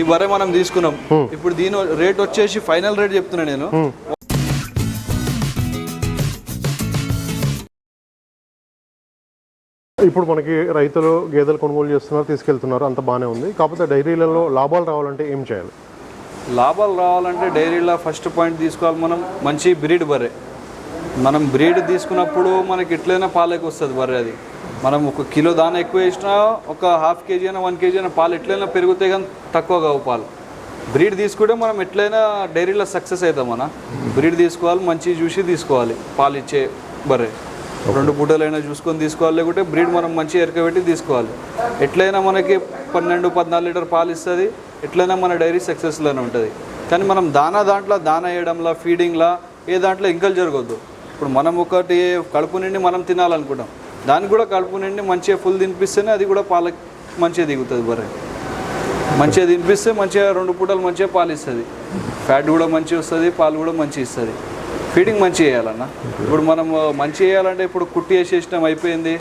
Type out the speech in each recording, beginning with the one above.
ఈ బర్రె మనం తీసుకున్నాం. ఇప్పుడు దీని రేట్ వచ్చేసి ఫైనల్ రేట్ చెప్తున్నా నేను. ఇప్పుడు మనకి రైతులు గేదెలు కొనుగోలు చేస్తున్నారు, తీసుకెళ్తున్నారు, అంత బాగానే ఉంది. కాకపోతే డైరీలలో లాభాలు రావాలంటే ఏం చేయాలి? లాభాలు రావాలంటే డైరీలో ఫస్ట్ పాయింట్ తీసుకోవాలి మనం, మంచి బ్రీడ్ బర్రె. మనం బ్రీడ్ తీసుకున్నప్పుడు మనకి ఎట్లయినా పాలకి వస్తుంది బర్రె. అది మనం 1 కిలో దానా ఎక్కువ వేసినా, ఒక ½ కేజీ అయినా 1 కేజీ అయినా పాలు ఎట్లయినా పెరుగుతాయి, కానీ తక్కువ కావు పాలు. బ్రీడ్ తీసుకుంటే మనం ఎట్లయినా డైరీలో సక్సెస్ అవుతాం. మన బ్రీడ్ తీసుకోవాలి, మంచి చూసి తీసుకోవాలి. పాలు ఇచ్చే బర్రె 2 పూటలైనా చూసుకొని తీసుకోవాలి, లేకుంటే బ్రీడ్ మనం మంచి ఎరకబెట్టి తీసుకోవాలి. ఎట్లయినా మనకి 12-14 లీటర్ పాలు ఇస్తుంది. ఎట్లయినా మన డైరీ సక్సెస్లోనే ఉంటుంది. కానీ మనం దాంట్లో దానా వేయడంలో, ఫీడింగ్లా ఏ దాంట్లో ఇంకలు జరగద్దు. ఇప్పుడు మనం ఒకటి కడుపు నిండి మనం తినాలనుకుంటాం, దానికి కూడా కడుపు నిండి మంచిగా ఫుల్ తినిపిస్తేనే అది కూడా పాలకి మంచిగా దిగుతుంది బర్రె. మంచిగా తినిపిస్తే మంచిగా 2 పూటలు మంచిగా పాలు ఇస్తుంది. ఫ్యాట్ కూడా మంచిగా వస్తుంది, పాలు కూడా మంచిగా ఇస్తుంది. ఫీడింగ్ మంచిగా వేయాలన్న. ఇప్పుడు మనం మంచిగా వేయాలంటే ఇప్పుడు కుట్టి వేసేసినాం అయిపోయింది,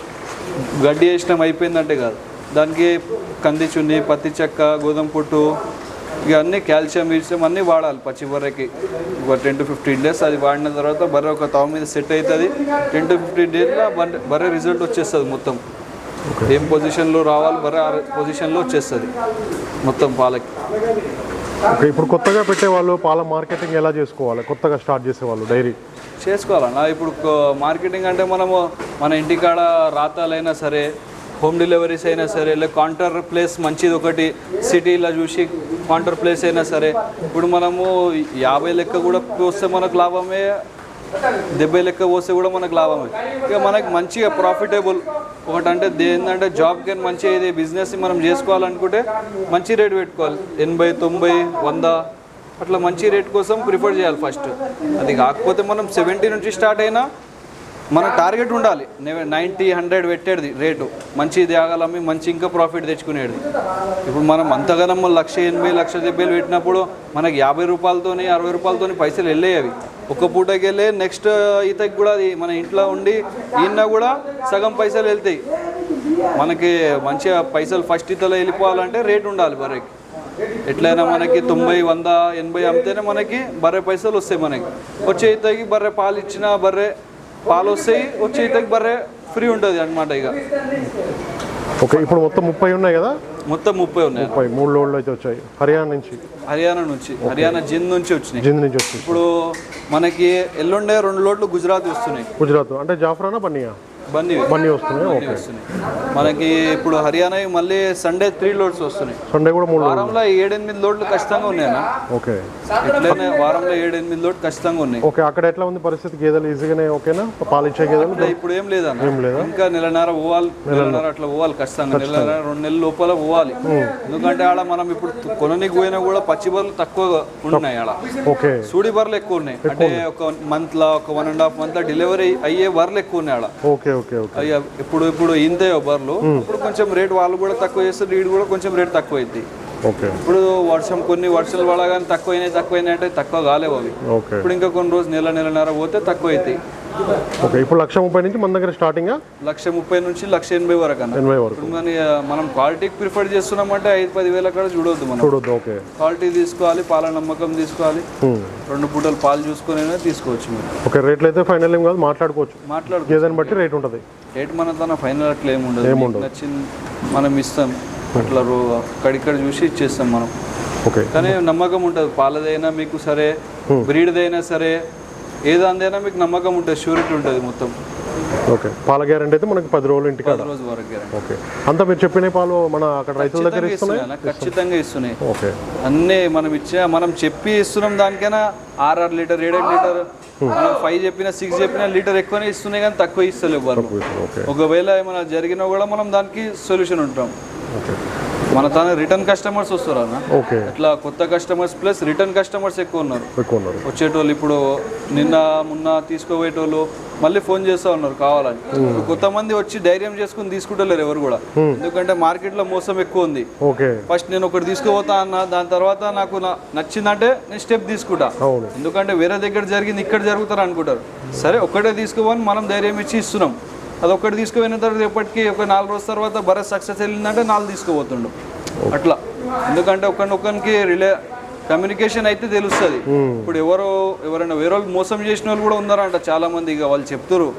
గడ్డి వేసినాం అయిపోయింది అంటే కాదు. దానికి కంది చున్ని, పత్తి చెక్క, గోధుమ పొట్టు, ఇవన్నీ కాల్షియం ఇష్టం అన్నీ వాడాలి. పచ్చి బర్రెకి ఒక 10 to 15 days అది వాడిన తర్వాత బర్రె ఒక తావు మీద సెట్ అవుతుంది. 10 to 15 daysలో బర్రె రిజల్ట్ వచ్చేస్తుంది. మొత్తం ఏం పొజిషన్లో రావాలి బర్రె ఆ పొజిషన్లో వచ్చేస్తుంది మొత్తం పాలకి. ఇప్పుడు కొత్తగా పెట్టే వాళ్ళు పాల మార్కెటింగ్ ఎలా చేసుకోవాలి? కొత్తగా స్టార్ట్ చేసేవాళ్ళు డైరీ చేసుకోవాలన్నా. ఇప్పుడు మార్కెటింగ్ అంటే మనము మన ఇంటికాడ రాతాలైనా సరే, హోమ్ డెలివరీస్ అయినా సరే, లేదా కౌంటర్ ప్లేస్ మంచిది ఒకటి సిటీలో చూసి కౌంటర్ ప్లేస్ అయినా సరే. ఇప్పుడు మనము 50 లెక్క కూడా పోస్తే మనకు లాభమే, 70 లెక్క పోస్తే కూడా మనకు లాభమే. ఇక మనకి మంచిగా ప్రాఫిటబుల్ ఒకటి అంటే ఏంటంటే జాబ్ కానీ మంచిగా ఇది బిజినెస్ మనం చేసుకోవాలనుకుంటే మంచి రేట్ పెట్టుకోవాలి. 80, 90, 100 అట్లా మంచి రేట్ కోసం ప్రిఫర్ చేయాలి ఫస్ట్. అది కాకపోతే మనం 70 నుంచి స్టార్ట్ అయినా మన టార్గెట్ ఉండాలి 90, 100 పెట్టేది రేటు. మంచిది ఆగాలమ్మి మంచి ఇంకా ప్రాఫిట్ తెచ్చుకునేది. ఇప్పుడు మనం అంతగానో 1,80,000, 1,70,000 పెట్టినప్పుడు మనకి 50 రూపాయలతోని 60 రూపాయలతోని పైసలు వెళ్ళేవి. అవి ఒక పూటకి వెళ్ళే నెక్స్ట్ ఈతకి కూడా అది మన ఇంట్లో ఉండి ఈయన కూడా సగం పైసలు వెళ్తాయి. మనకి మంచిగా పైసలు ఫస్ట్ ఈతలో వెళ్ళిపోవాలంటే రేట్ ఉండాలి బర్రెకి. ఎట్లయినా మనకి 90, 100, 80 అమ్మితేనే మనకి బర్రె పైసలు వస్తాయి. మనకి వచ్చే ఈతకి బర్రె పాలు ఇచ్చినా బర్రె పాలు వస్తాయి, వచ్చే ఈతకి బర్రె ఫ్రీ ఉంటుంది అనమాట. ఇక ఓకే. ఇప్పుడు మొత్తం 30 ఉన్నాయి కదా? మొత్తం 30 ఉన్నాయి. 3 లోడ్లు అయితే వచ్చాయి హర్యానా నుంచి. హర్యానా జింద్ నుంచి వచ్చినాయి. ఇప్పుడు మనకి ఎల్లుండే 2 లోడ్లు గుజరాత్ వస్తున్నాయి. గుజరాత్ అంటే జాఫ్రానా, బన్నీ వస్తున్నాయి. మనకి ఇప్పుడు హర్యానా మళ్ళీ సండే 3 లోడ్స్ వస్తున్నాయి. సండే కూడా 3 వారంలో 7-8 లోడ్లు ఖచ్చితంగా ఉన్నాయన్నా. ఓకే. ఎట్లయినా వారంలో 7-8 లోడ్లు ఖచ్చితంగా ఉన్నాయి. ఓకే. అక్కడ ఎట్లా ఉంది పరిస్థితి? గేదెలు ఈజీగానే ఓకేనా? పాలు ఇచ్చే గేదెలు ఇప్పుడు ఏం లేదన్న. ఇంకా నెలన్నర పోవాలి, అట్లా పోవాలి ఖచ్చితంగా. 2 నెలల లోపల పోవాలి. ఎందుకంటే ఆడ మనం ఇప్పుడు కొననికి పోయినా కూడా పచ్చి బర్రెలు తక్కువ ఉన్నాయి ఆడ. ఓకే. సూడి బర్రెలు ఎక్కువ ఉన్నాయి. అంటే ఒక మంత్లో, ఒక 1.5 month డెలివరీ అయ్యే బర్రెలు ఎక్కువ ఉన్నాయి ఆడ. ఓకే. ఇప్పుడు ఇంతే బర్రెలు. ఇప్పుడు కొంచెం రేట్ వాళ్ళు కూడా తక్కువ చేస్తారు, రీడ్ కూడా కొంచెం రేట్ తక్కువ అవుతుంది. ఇప్పుడు కొన్ని వర్షాలు పడగానే తక్కువైనాయి అంటే తక్కువ కాలేవు అవి. ఇప్పుడు ఇంకా కొన్ని రోజు నెలన్నర పోతే తక్కువ అవుతాయి. ఓకే. ఇప్పుడు 1,30,000 నుంచి మన దగ్గర స్టార్టింగ్ 1,30,000 నుంచి 1,80,000 వరకు అన్న. మనం క్వాలిటీకి ప్రిఫర్ చేస్తున్నామంటే 5-10 వేల అక్కడ చూడొద్దు మనం. ఓకే. క్వాలిటీ తీసుకోవాలి, పాల నమ్మకం తీసుకోవాలి, 2 పూటలు పాలు చూసుకొని తీసుకోవచ్చు మీరు. ఓకే. రేట్లు అయితే ఫైనల్ ఏం కాదు, మాట్లాడుకోవచ్చు. బట్టి రేట్ ఉంటుంది. రేట్ మన తన ఫైనల్ అట్లా ఏముండదు. నచ్చింది మనం ఇస్తాం, అట్లా కడిక్కడ చూసి ఇచ్చేస్తాం మనం. ఓకే. కానీ నమ్మకం ఉంటుంది. పాలదైనా మీకు సరే, బ్రీడ్దైనా సరే, ఏదైనా మీకు నమ్మకం ఉంటుంది, షూరిటీ ఉంటుంది మొత్తం. ఓకే. పాల గ్యారెంటీ అయితే మనకి 10 రోజులు ఇంటికి 10 రోజు వరకు గ్యారెంటీ. ఓకే. అంతా మీరు చెప్పిన పాలు మన అక్కడ రైతుల దగ్గర ఇస్తున్నాయి? ఖచ్చితంగా ఇస్తున్నాయి. ఓకే. అన్నీ మనం చెప్పి ఇస్తున్నాం. దానికైనా 6 లీటర్ 7 లీటర్ మనం 5 చెప్పినా 6 చెప్పినా లీటర్ ఎక్కువనే ఇస్తున్నాయి, కానీ తక్కువ ఇస్తలేవు. ఒకవేళ ఏమైనా జరిగినా కూడా మనం దానికి సొల్యూషన్ ఉంటాం. మన తన రిటర్న్ కస్టమర్స్ వస్తారు అన్న. ఓకే. ఇట్లా కొత్త కస్టమర్స్ ప్లస్ రిటర్న్ కస్టమర్స్ ఎక్కువ ఉన్నారు వచ్చేటోళ్ళు. ఇప్పుడు మొన్న తీసుకోబోయేటోళ్ళు మళ్ళీ ఫోన్ చేస్తూ ఉన్నారు కావాలని. కొంతమంది వచ్చి ధైర్యం చేసుకుని తీసుకుంటలేరు ఎవరు కూడా, ఎందుకంటే మార్కెట్లో మోసం ఎక్కువ ఉంది. ఫస్ట్ నేను ఒకటి తీసుకుపోతా అన్న, దాని తర్వాత నాకు నచ్చిందంటే నేను స్టెప్ తీసుకుంటా. ఎందుకంటే వేరే దగ్గర జరిగింది ఇక్కడ జరుగుతారు అనుకుంటారు. సరే ఒక్కటే తీసుకోమని మనం ధైర్యం ఇచ్చి ఇస్తున్నాం. అది ఒక్కటి తీసుకుపోయిన తర్వాత ఎప్పటికీ ఒక 4 రోజుల తర్వాత బర్రె సక్సెస్ వెళ్ళిందంటే 4 తీసుకుపోతుండు. అట్లా ఎందుకంటే ఒకరికి కమ్యూనికేషన్ అయితే తెలుస్తుంది. ఇప్పుడు ఎవరైనా వేరే వాళ్ళు మోసం చేసిన వాళ్ళు కూడా ఉన్నారంట చాలా మంది. ఇక వాళ్ళు చెప్తారు,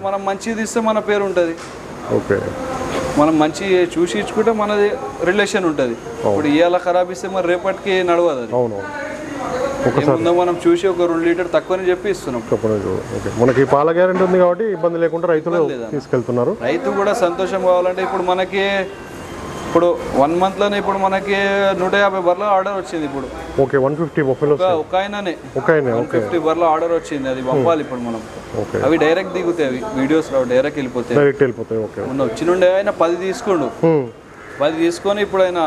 మనం మంచిది ఇస్తే మన పేరు ఉంటుంది. ఓకే, మనం మంచి చూసి ఇచ్చుకుంటే మనది రిలేషన్ ఉంటుంది. ఇప్పుడు ఇవాళ ఖరాబ్ ఇస్తే మరి రేపటికి నడవదు అది. ముందు మనం చూసి ఒక 2 లీటర్ తక్కువని చెప్పి ఇస్తున్నాం. మనకి పాల గ్యారెంటీ ఉంది కాబట్టి ఇబ్బంది లేకుండా రైతులు తీసుకెళ్తున్నారు. రైతు కూడా సంతోషం కావాలంటే ఇప్పుడు మనకి 1 మంత్లోనే ఇప్పుడు మనకి 150 బర్రెల ఆర్డర్ వచ్చింది. ఇప్పుడు ఓకే 150 బఫెలోస్ ఒక ఆయననే 150 బర్రెల ఆర్డర్ వచ్చింది. అది పంపాలి ఇప్పుడు మనం. అవి డైరెక్ట్ దిగుతాయి, అవి వీడియోస్ రావు, డైరెక్ట్ వెళ్ళిపోతాయి. మొన్న వచ్చినుండే ఆయన 10 తీసుకోండు. 10 తీసుకొని ఇప్పుడు ఆయన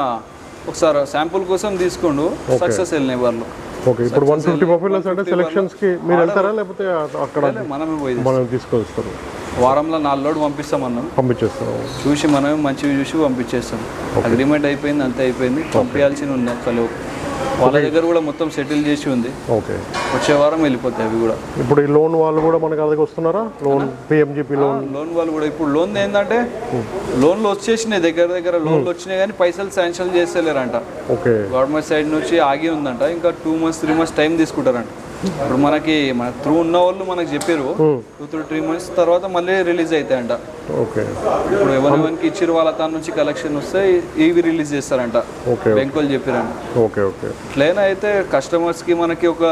ఒకసారి శాంపుల్ కోసం తీసుకోండు, సక్సెస్ వెళ్ళినాయి బర్రెలు. ఓకే, ఇప్పుడు 150 బఫెలోస్ అంటే సెలక్షన్స్ కి మీరు వెళ్తారా లేకపోతే అక్కడ మనమే పోయి మనం తీసుకొస్తారు? వారంలో 4 లోడ్ పంపించేస్తాం. చూసి మనమే మంచివి చూసి పంపించేస్తాం. అగ్రిమెంట్ అయిపోయింది, అంతే అయిపోయింది. పంపించాల్సి ఉంది. అసలు వాళ్ళ దగ్గర కూడా మొత్తం సెటిల్ చేసి ఉంది. ఓకే, వచ్చే వారం వెళ్ళిపోతాయి అవి కూడా. ఇప్పుడు ఈ లోన్ వాళ్ళు కూడా మనకి అదికి వస్తున్నారా? లోన్ పిఎంజిపి లోన్ వాళ్ళు కూడా ఇప్పుడు లోన్ ఏంటంటే లోన్లు వచ్చేసినాయి, దగ్గర లోన్లు వచ్చినాయి కానీ పైసలు శాంక్షన్ చేస్తలేరంట. ఓకే, గవర్నమెంట్ సైడ్ నుంచి ఆగి ఉందంట. ఇంకా 2 months 3 months టైం తీసుకుంటారంట. ఇప్పుడు మన త్రూ ఉన్న వాళ్ళు మనకు చెప్పారు 2-3 months తర్వాత మళ్ళీ రిలీజ్ అవుతాయంట. ఓకే, ఇప్పుడు ఎవరికి ఇచ్చారు వాళ్ళ తన నుంచి కలెక్షన్ వస్తే ఇవి రిలీజ్ చేస్తారంట. బ్యాంకు వాళ్ళు చెప్పారంట. ఓకే ఓకే, ప్లేన్ అయితే కస్టమర్స్కి మనకి ఒక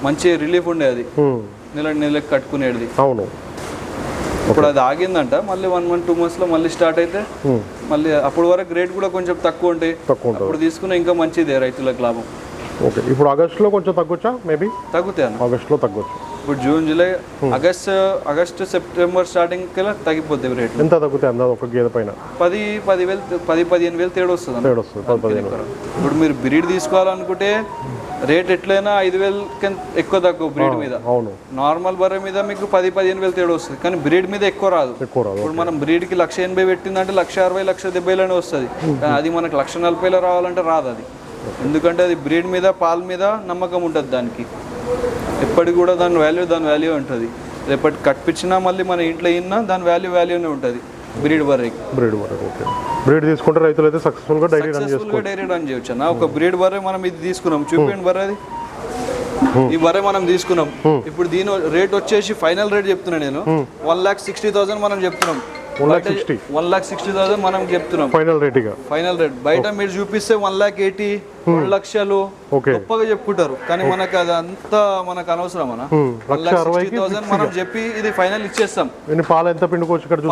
మంచి రిలీఫ్ ఉండేది, నెలకు కట్టుకునేది. అవును, ఇప్పుడు అది ఆగిందంట. మళ్ళీ 1 month 2 months మళ్ళీ స్టార్ట్ అయితే మళ్ళీ అప్పటి వరకు రేట్ కూడా కొంచెం తక్కువ ఉంటాయి. ఇప్పుడు తీసుకున్న ఇంకా మంచిదే రైతులకు లాభం. ఓకే, ఇప్పుడు ఆగస్టులో కొంచెం తగ్గొచ్చా? మేబీ తగ్గుతాయి, ఆగస్టులో తగ్గొచ్చు. ఇప్పుడు June July August September starting కల్లా తగ్గిపోతాయి రేట్. ఎంత తగ్గుతాయి అందా ఒక గేదె పైన? 10,000-15,000 తేడా వస్తుంది. ఇప్పుడు మీరు బ్రీడ్ తీసుకోవాలనుకుంటే రేట్ ఎట్లయినా 5,000 ఎక్కువ తక్కువ బ్రీడ్ మీద. అవును, నార్మల్ బర్రె మీద మీకు 10,000-15,000 తేడా వస్తుంది, కానీ బ్రీడ్ మీద ఎక్కువ రాదు. ఇప్పుడు మనం బ్రీడ్కి 1,80,000 పెట్టిందంటే 1,60,000-1,70,000 వస్తుంది. అది మనకు 1,40,000 రావాలంటే రాదు అది. ఎందుకంటే అది బ్రీడ్ మీద పాల మీద నమ్మకం ఉంటుంది దానికి. ఎప్పటికి కూడా దాని వాల్యూ ఉంటుంది. రేపటి కట్టించినా మళ్ళీ మన ఇంట్లో ఇన్నా దాని వాల్యూనే ఉంటుంది బ్రీడ్ బర్రెకి. ఓకే, బ్రీడ్ తీసుకుంటే రైతులు అయితే సక్సెస్ఫుల్గా డైరీ రన్ చేయొచ్చు అన్న. ఒక బ్రీడ్ బర్రె మనం ఇది తీసుకున్నాం, చూపించండి బర్రెది. ఈ బర్రె మనం తీసుకున్నాం. ఇప్పుడు దీని రేట్ వచ్చేసి ఫైనల్ రేట్ చెప్తున్నా నేను 1,60,000 మనం చెప్తున్నాం. 1,60,000 మనం చెప్తున్నాం ఫైనల్ రేట్. బయట మీరు చూపిస్తే 1,80,000 2 లక్షలు గొప్పగా చెప్పుకుంటారు, కానీ మనకు అది అంతా మనకు అవసరం. 1,60,000 మనం చెప్పి ఇది ఫైనల్ ఇచ్చేస్తాం.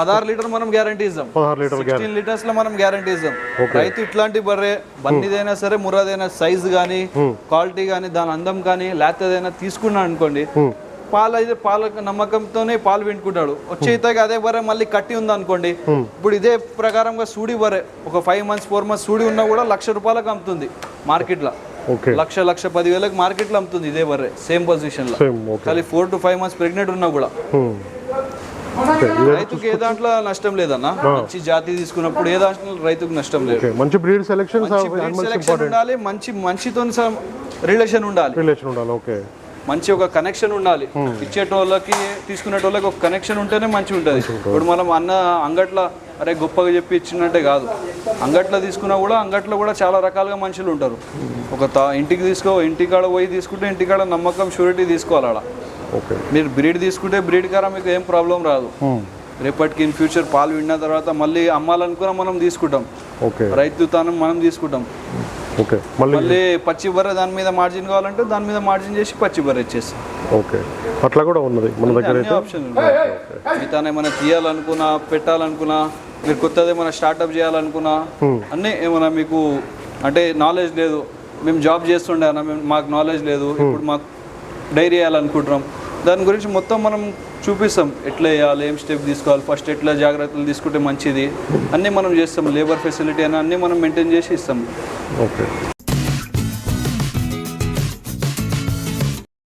16 లీటర్ మనం గ్యారంటీ ఇస్తాం. 16 లీటర్స్ లో మనం గ్యారంటీ ఇస్తాం. రైతు ఇట్లాంటి బర్రె బన్నీదైనా సరే ముర్రాదైనా సైజ్ కానీ క్వాలిటీ కానీ దాని అందం కానీ లేకపోతే తీసుకున్నాను అనుకోండి, పాల నమ్మకంతోనే పాలు వింటుకుంటాడు. వచ్చేతాకి అదే బర్రె మళ్ళీ కట్టి ఉంది అనుకోండి, ఇప్పుడు ఇదే ప్రకారంగా సూడి బర్రె ఒక 5 months 4 months సూడి ఉన్నా కూడా 1,00,000 రూపాయలకు అమ్ముతుంది మార్కెట్లో. 1,10,000 మార్కెట్లో అమ్ముతుంది ఇదే బర్రె సేమ్ పొజిషన్ లో. ఖాళీ 4 to 5 months ప్రెగ్నెంట్ ఉన్నా కూడా. రైతుకి ఏ దాంట్లో నష్టం లేదన్న. మంచి జాతి తీసుకున్నప్పుడు ఏ దాంట్లో రైతుకు నష్టం లేదు. మంచి బ్రీడ్ సెలెక్షన్ ఉండాలి, మంచితో రిలేషన్ ఉండాలి. ఓకే, మంచి ఒక కనెక్షన్ ఉండాలి. ఇచ్చేటోళ్ళకి తీసుకునేటోళ్ళకి ఒక కనెక్షన్ ఉంటేనే మంచిగా ఉంటుంది. ఇప్పుడు మనం అంగట్లో అరే గొప్పగా చెప్పి ఇచ్చినట్టే కాదు. అంగట్లో తీసుకున్నా కూడా అంగట్లో కూడా చాలా రకాలుగా మనుషులు ఉంటారు. ఒక ఇంటికాడ పోయి తీసుకుంటే ఇంటికాడ నమ్మకం షూరిటీ తీసుకోవాలి ఆడ. మీరు బ్రీడ్ తీసుకుంటే బ్రీడ్ కారా మీకు ఏం ప్రాబ్లం రాదు. రేపటికి ఇన్ ఫ్యూచర్ పాలు విన్న తర్వాత మళ్ళీ అమ్మాలనుకున్నా మనం తీసుకుంటాం. రైతు తాను మనం తీసుకుంటాం. మళ్ళీ పచ్చి బర్రె దాని మీద మార్జిన్ కావాలంటే దాని మీద మార్జిన్ చేసి పచ్చి బర్రె ఇచ్చేస్తాం. ఓకే, అట్లా కూడా ఉన్నది మన దగ్గర ఆప్షన్. మిగతా ఏమైనా తీయాలనుకున్నా పెట్టాలనుకున్నా మీరు కొత్తది ఏమైనా స్టార్ట్అప్ చేయాలనుకున్నా అన్నీ ఏమైనా మీకు అంటే నాలెడ్జ్ లేదు, మేము జాబ్ చేస్తుండే అన్న మాకు నాలెడ్జ్ లేదు, ఇప్పుడు మాకు డైరీ వేయాలనుకుంటున్నాం, దాని గురించి మొత్తం మనం చూపిస్తాం. ఎట్లా వేయాలి, ఏం స్టెప్ తీసుకోవాలి, ఫస్ట్ ఎట్లా జాగ్రత్తలు తీసుకుంటే మంచిది అన్నీ మనం చేస్తాం. లేబర్ ఫెసిలిటీ అని అన్నీ మనం మెయింటైన్ చేసి ఇస్తాం. ఓకే.